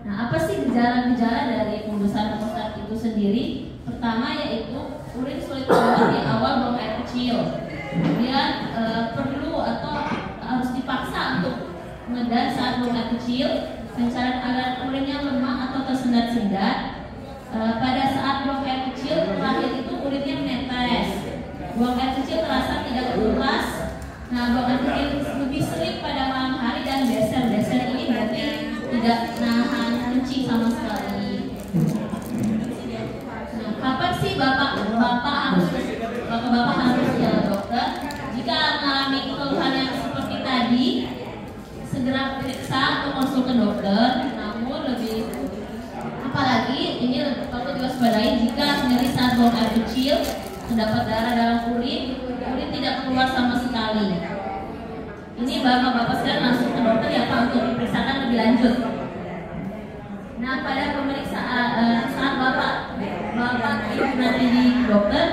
Nah, apa sih gejala-gejala dari pembesaran prostat itu sendiri? Pertama yaitu urin sulit keluar di awal buang air kecil. Kemudian perlu atau harus dipaksa untuk mengedan saat buang air kecil. Pencarian agar urinnya lemah atau tersendat-sendat. Pada saat buang air kecil terakhir itu urinnya menetes. Buang air kecil terasa tidak keras. Nah, buang air kecil lebih sering pada malam hari dan beser-beser ini berarti tidak nahan kencing sama sekali. Nah, kapan sih bapak-bapak harus ke dokter? Jika mengalami keluhan yang seperti tadi, segera periksa atau konsul ke dokter. Namun lebih apalagi ini patut diwaspadai jika nyeri saat buang air kecil, terdapat darah dalam urin tidak keluar sama sekali. Ini bapak-bapak sekalian langsung ke dokter ya Pak untuk diperiksakan lebih lanjut. Nah, pada pemeriksaan saat bapak nanti di dokter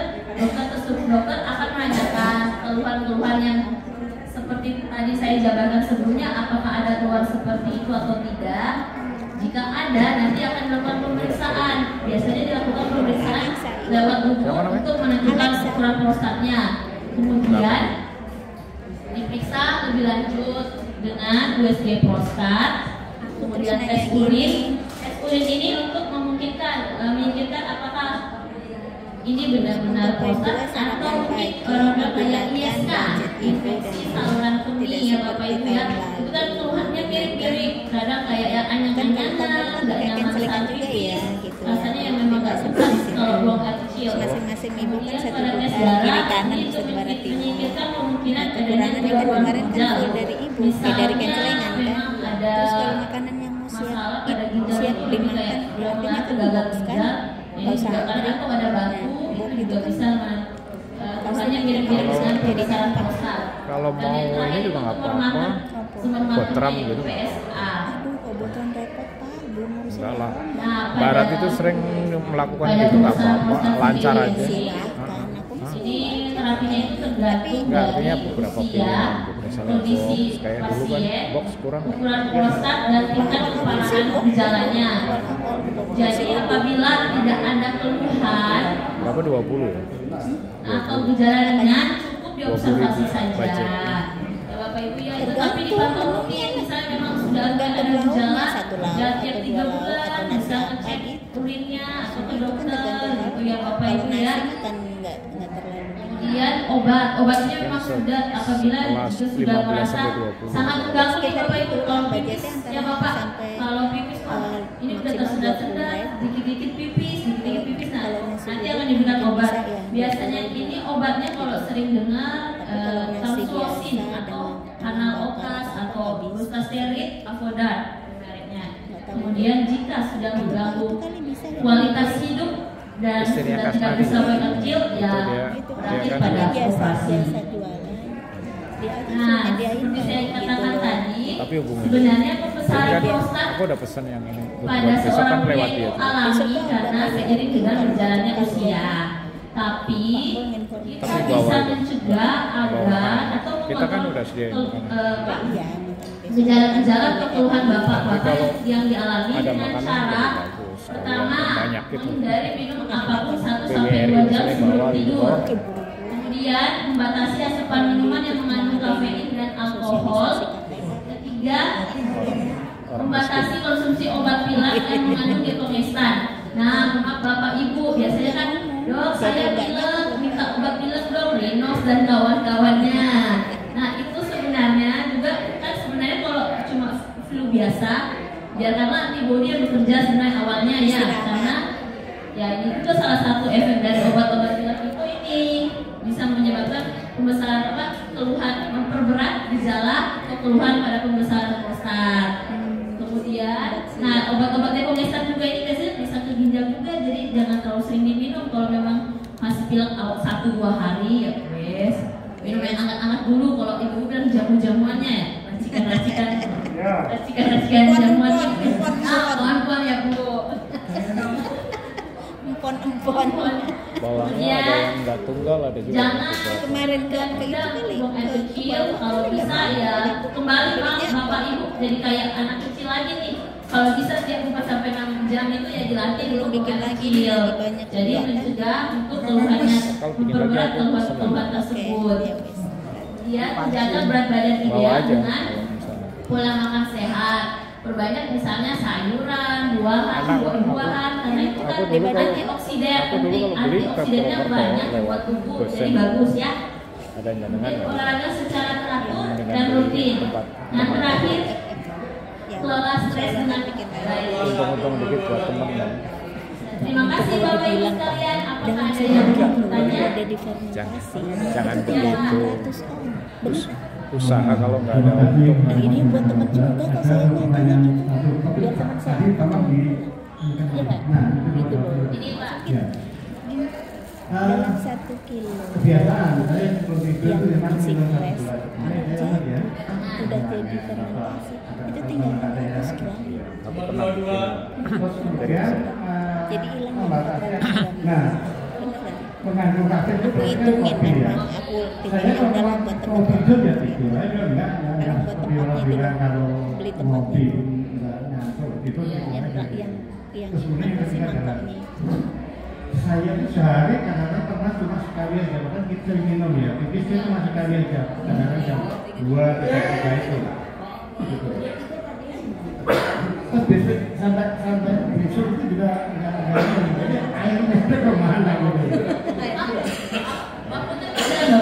akan menanyakan keluhan-keluhan yang seperti tadi saya jabarkan sebelumnya, apakah ada keluhan seperti itu atau tidak. Jika ada, nanti akan dilakukan pemeriksaan. Biasanya dilakukan pemeriksaan lewat ukur untuk menentukan ukuran prostatnya. Kemudian diperiksa lebih lanjut dengan USG prostat. Kemudian tes urin. Tes urin ini untuk memungkinkan apakah ini benar-benar prostat atau mungkin orang kayak ISK, infeksi saluran kemih ya Bapak Ibu ya. Itu kan keluhannya mirip-mirip, kadang kayak yang anyang-anyangan, nggak nyaman saat pipis, rasanya yang memang nggak suka kalau buang air kecil. Masing-masing ibu kan satu tes darah kanan ini untuk sebelah timur. menyingkirkan kemungkinan adanya Kekurangannya kan gangguan kemarin kan ginjal. full dari ibu, dari kencelengan kan. Terus kalau makanan yang mau siap dimakan, berarti kan box kan. Nggak usah kadang kok ada batu juga bisa rasanya mirip-mirip dengan pembesaran prostat. Kalau mau ini juga nggak apa-apa, botram gitu. Aduh, kok botram repot Pak, belum harus. Enggak lah. Nah, Barat itu sering melakukan gitu, nggak apa-apa, lancar aja. Jadi terapinya itu tergantung Nggak, artinya dari beberapa usia, pilihan. Misalnya kondisi box, kayak dulu kan pasien, box kurang. ukuran prostat dan tingkat keparahan gejalanya. Jadi apabila tidak ada keluhan Berapa 20 ya? atau gejala ringan, cukup diobservasi 20.000 saja. budget. Ya Bapak Ibu ya, itu tapi dipantau rutin. Misalnya memang sudah ada gejala, ya tiap 3 bulan bisa ngecek urinnya atau ke dokter gitu ya Bapak Ibu ya. Kemudian obatnya memang sudah apabila sudah merasa sangat mengganggu nih Bapak Ibu, kalau pipis ya Bapak, kalau pipis ini udah tersendat-sendat, dikit-dikit pipis, nah nanti akan diberikan obat. Biasanya ini obatnya kalau sering dengar tamsulosin atau Kanal-Okas atau Bustasterid, Avodart mereknya. Kemudian jika sudah mengganggu kualitas hidup dan sudah tidak bisa buang kecil, ya berakhir pada operasi. Nah, seperti saya katakan tadi, sebenarnya pembesaran prostat Aku udah pesan yang ini. pada Besok kan seorang pria lewat itu dia. alami karena seiring dengan berjalannya usia. Tapi kita Tapi bisa bawa mencegah agar atau kita kan udah sediain gejala-gejala atau keluhan bapak-bapak yang dialami ada dengan makanan cara juga bagus. pertama Banyak gitu. menghindari minum apapun 1 sampai PGRI 2 jam misalnya sebelum bawa di tidur. bawah. Kemudian membatasi asupan minuman yang mengandung kafein dan alkohol. Ketiga, membatasi konsumsi obat pilek yang mengandung diklomistan. Nah, maaf Bapak Ibu, biasanya kan, dok saya pilek, minta obat pilek dong, Renos dan kawan-kawannya. Nah, itu sebenarnya juga kan sebenarnya kalau cuma flu biasa, biarkanlah antibodi yang bekerja sebenarnya awalnya ya, karena ya ini juga salah satu efek dari obat-obat pilek itu ini bisa menyebabkan pembesaran keluhan, memperberat gejala atau keluhan pada pembesaran prostat. Kemudian, nah obat-obat diklomistan juga ini biasanya bisa ke ginjal juga, jadi jangan terlalu sering diminum. Kalau memang masih pilek 1-2 hari ya wes, minum yang hangat-hangat dulu. Kalau ibu bilang jamu-jamuannya ya, racikan jamuannya. Puan ya Bu. Empon. Bawahnya ada yang nggak tunggal, ada juga. Jangan Kemarin kan ke itu kali. buang air kecil, kalau bisa ya kembali Bapak Ibu jadi kayak anak kecil lagi nih. kalau bisa dia 4 sampai 6 jam itu ya dilatih dulu bikin lagi kecil. lebih banyak Jadi juga, kan? mencegah untuk keluhannya memperberat keluhan tersebut. Ya, wis. Dia menjaga berat badan Bawa ideal aja dengan kalau misalnya. pola makan sehat, perbanyak misalnya sayuran, buah-buahan, karena itu kan aku dulu kalau- antioksidan, aku dulu kalau beli antioksidannya ke banyak lewat buat tubuh, dosen. jadi bagus ya. Ada yang jangan Jadi, olahraga secara teratur Mendingan dan beli rutin. tempat Yang terakhir, Ya, kelola stres dengan bikin lagi. baik. untung-untung dikit buat temen kan. Terima kasih Bapak Ibu sekalian. Apakah Jangan ada yang sedikit mau loh, bertanya? ada difermentasi. Jangan Itu begitu. 300 om. Terus Bener. usaha kalau nggak ada untung Nah, ini buat teman juga kok saya nyanyinya gitu. Biar teman saya iya kan? Gitu loh. Ini Pak. Gini, dalam 1 kilo kebiasaan saya seperti itu yang memang masih belum fresh aja ya. udah jadi fermentasi itu tinggal 400 gram. aku pernah bikin dari Jadi hilang 400 gram. Nah, Beneran. mengandung kafein itu Aku hitungin memang aku pikirnya udahlah buat mau teman-teman. tidur ya tidur aja enggak Kalau buat seperti orang tempatnya bilang kalau beli tempatnya ngopi dulu. enggak ngantuk itu yang terus kemudian apa sih ketika mangkoknya saya tuh sehari kadang-kadang pernah cuma sekali aja, bahkan kita sering minum ya, tipis itu cuma sekali aja, kadang-kadang jam 2, 3 itu gitu. Terus besok sampai